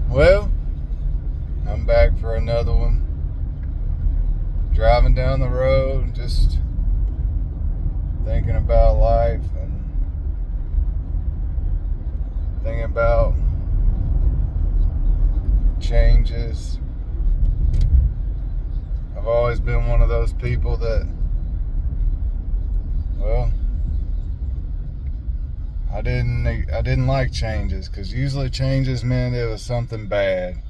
Well, I'm back for another one. Driving down the road, just thinking about life and thinking about changes. I've always been one of those people that, well, I didn't like changes, because usually changes meant it was something bad.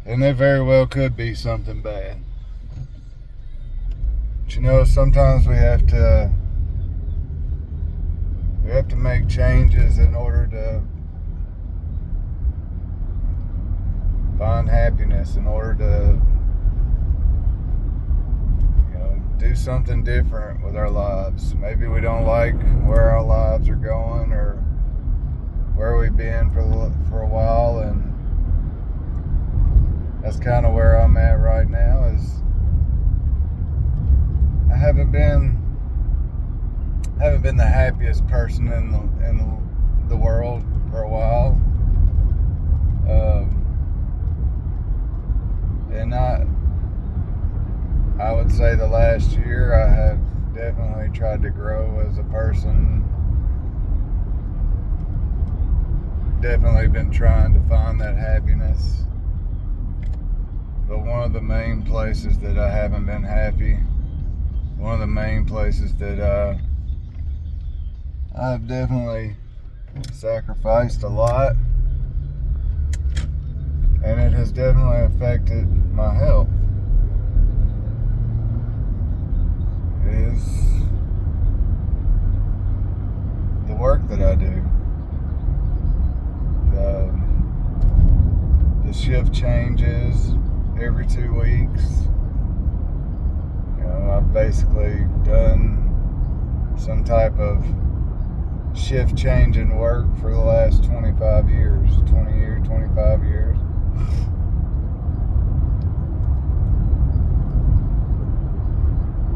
And they very well could be something bad. But sometimes we have to make changes in order to find happiness, in order to do something different with our lives. Maybe we don't like where our lives are going or where we've been for a while, and that's kind of where I'm at right now. Is I haven't been the happiest person in the world for a while, and I would say the last year I have definitely tried to grow as a person. Definitely been trying to find that happiness. But one of the main places that I haven't been happy, one of the main places that I've definitely sacrificed a lot, and it has definitely affected my health, is the work that I do. The shift changes every 2 weeks. I've basically done some type of shift change in work for the last 25 years.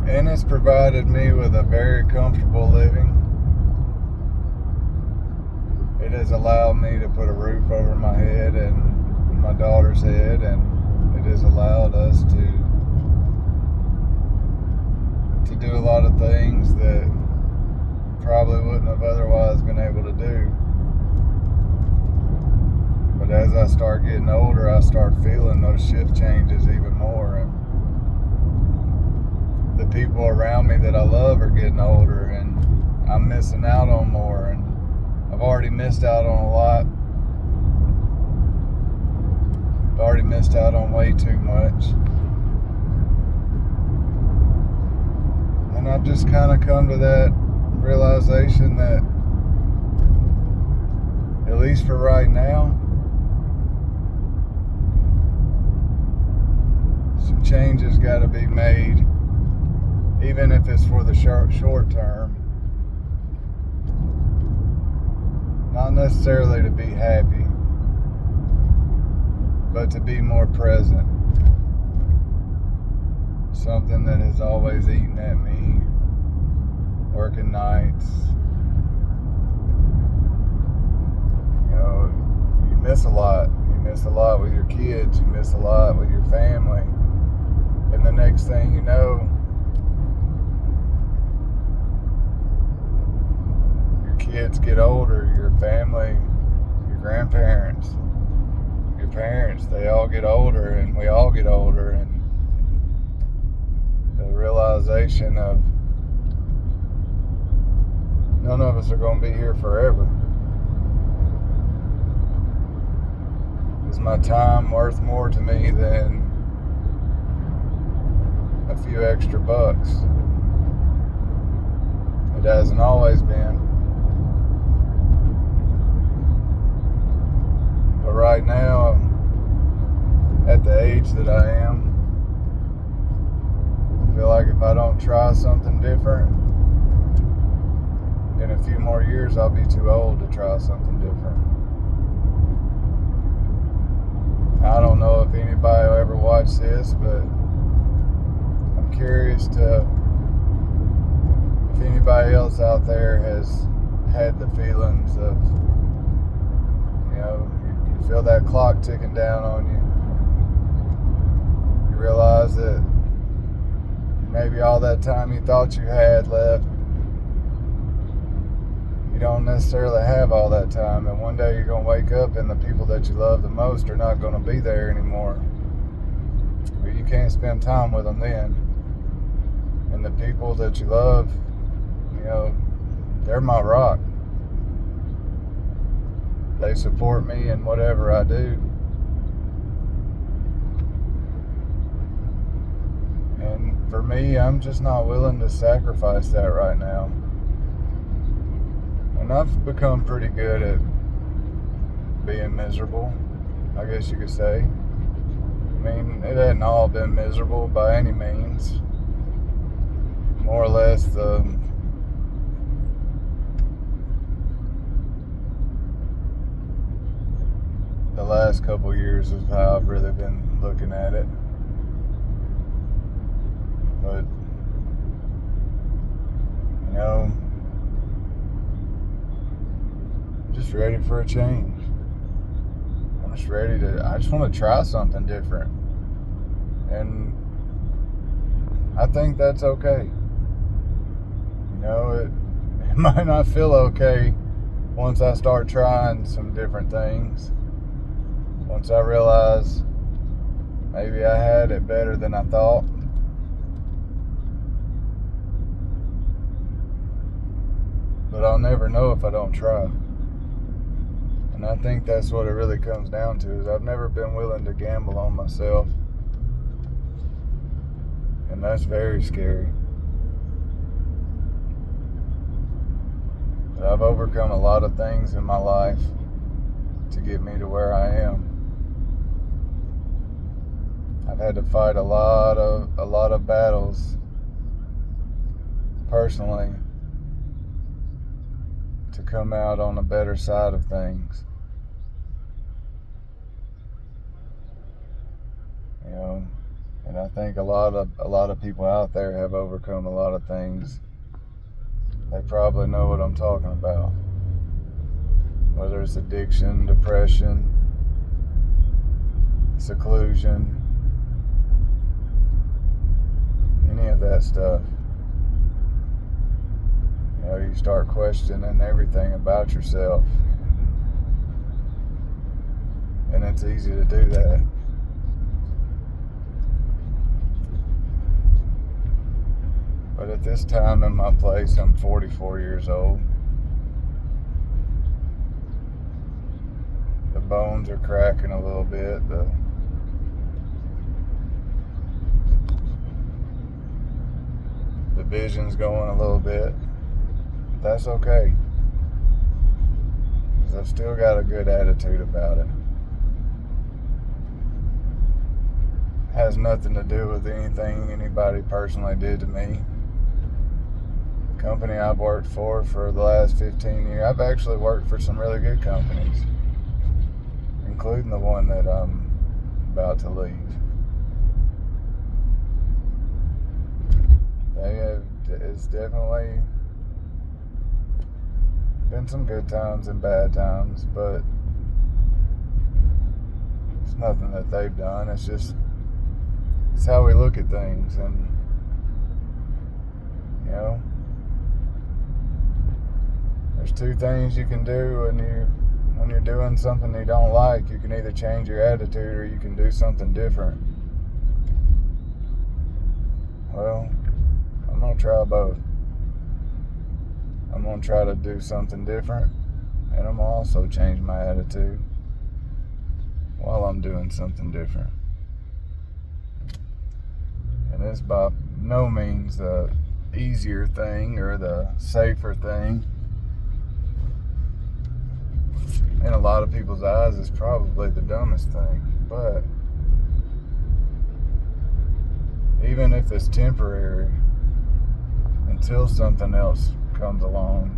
And it's provided me with a very comfortable living. It has allowed me to put a roof over my head and my daughter's head, and it has allowed us to do a lot of things that probably wouldn't have otherwise been able to do. But as I start getting older, I start feeling those shift changes even more, and the people around me that I love are getting older, and I'm missing out on more, and I've already missed out on a lot. I've already missed out on way too much. And I've just kind of come to that realization that, at least for right now, some changes got to be made, even if it's for the short term. Not necessarily to be happy, but to be more present. Something that has always eaten at me, working nights. You miss a lot. You miss a lot with your kids. You miss a lot with your family. And the next thing you know, your kids get older, your family, your grandparents, your parents, they all get older, and we all get older, and the realization of none of us are going to be here forever. Is my time worth more to me than a few extra bucks? It hasn't always been. But right now, at the age that I am, I feel like if I don't try something different, in a few more years I'll be too old to try something different. I don't know if anybody will ever watch this, but I'm curious to if anybody else out there has had the feelings of you feel that clock ticking down on you. You realize that maybe all that time you thought you had left, you don't necessarily have all that time, and one day you're going to wake up and the people that you love the most are not going to be there anymore. But you can't spend time with them then. And the people that you love, they're my rock. They support me in whatever I do. And for me, I'm just not willing to sacrifice that right now. And I've become pretty good at being miserable, I guess you could say. I mean, it hadn't all been miserable by any means. More or less the last couple years is how I've really been looking at it. But, I'm just ready for a change. I just want to try something different. And I think that's okay. It might not feel okay once I start trying some different things. Once I realize maybe I had it better than I thought. But I'll never know if I don't try. And I think that's what it really comes down to, is I've never been willing to gamble on myself. And that's very scary. But I've overcome a lot of things in my life to get me to where I am. I've had to fight a lot of battles personally to come out on the better side of things. And I think a lot of people out there have overcome a lot of things. They probably know what I'm talking about. Whether it's addiction, depression, seclusion, any of that stuff. You start questioning everything about yourself. And it's easy to do that. But at this time in my place, I'm 44 years old. The bones are cracking a little bit. The vision's going a little bit. But that's okay. Because I've still got a good attitude about it. It has nothing to do with anything anybody personally did to me. Company I've worked for the last 15 years. I've actually worked for some really good companies, including the one that I'm about to leave. It's definitely been some good times and bad times, but it's nothing that they've done. It's how we look at things. And there's two things you can do when you're doing something you don't like. You can either change your attitude or you can do something different. Well, I'm going to try both. I'm going to try to do something different, and I'm going to also change my attitude while I'm doing something different. And it's by no means the easier thing or the safer thing. In a lot of people's eyes, it's probably the dumbest thing. But even if it's temporary, until something else comes along,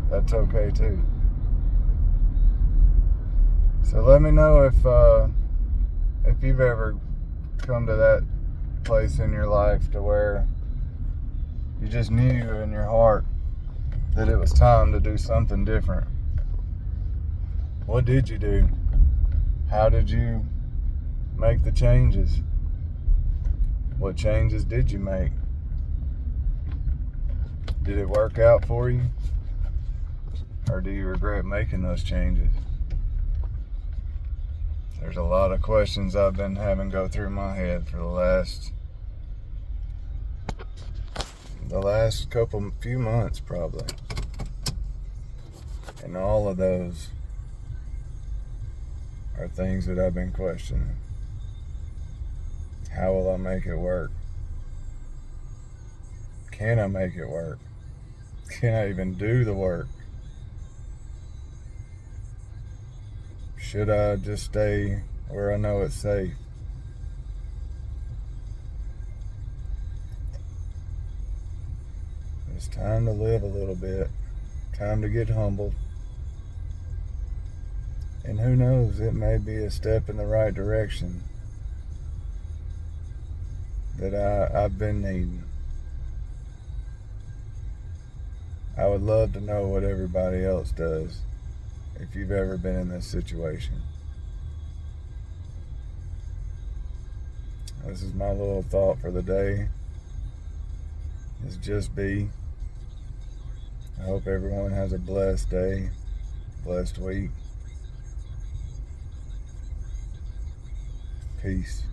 that's okay too. So let me know if you've ever come to that place in your life to where you just knew in your heart that it was time to do something different. What did you do? How did you make the changes? What changes did you make? Did it work out for you? Or do you regret making those changes? There's a lot of questions I've been having go through my head for the last few months probably. And all of those are things that I've been questioning. How will I make it work? Can I make it work? Can I even do the work? Should I just stay where I know it's safe? It's time to live a little bit. Time to get humbled. And who knows, it may be a step in the right direction that I've been needing. I would love to know what everybody else does if you've ever been in this situation. This is my little thought for the day. Is just be. I hope everyone has a blessed day, blessed week. Peace.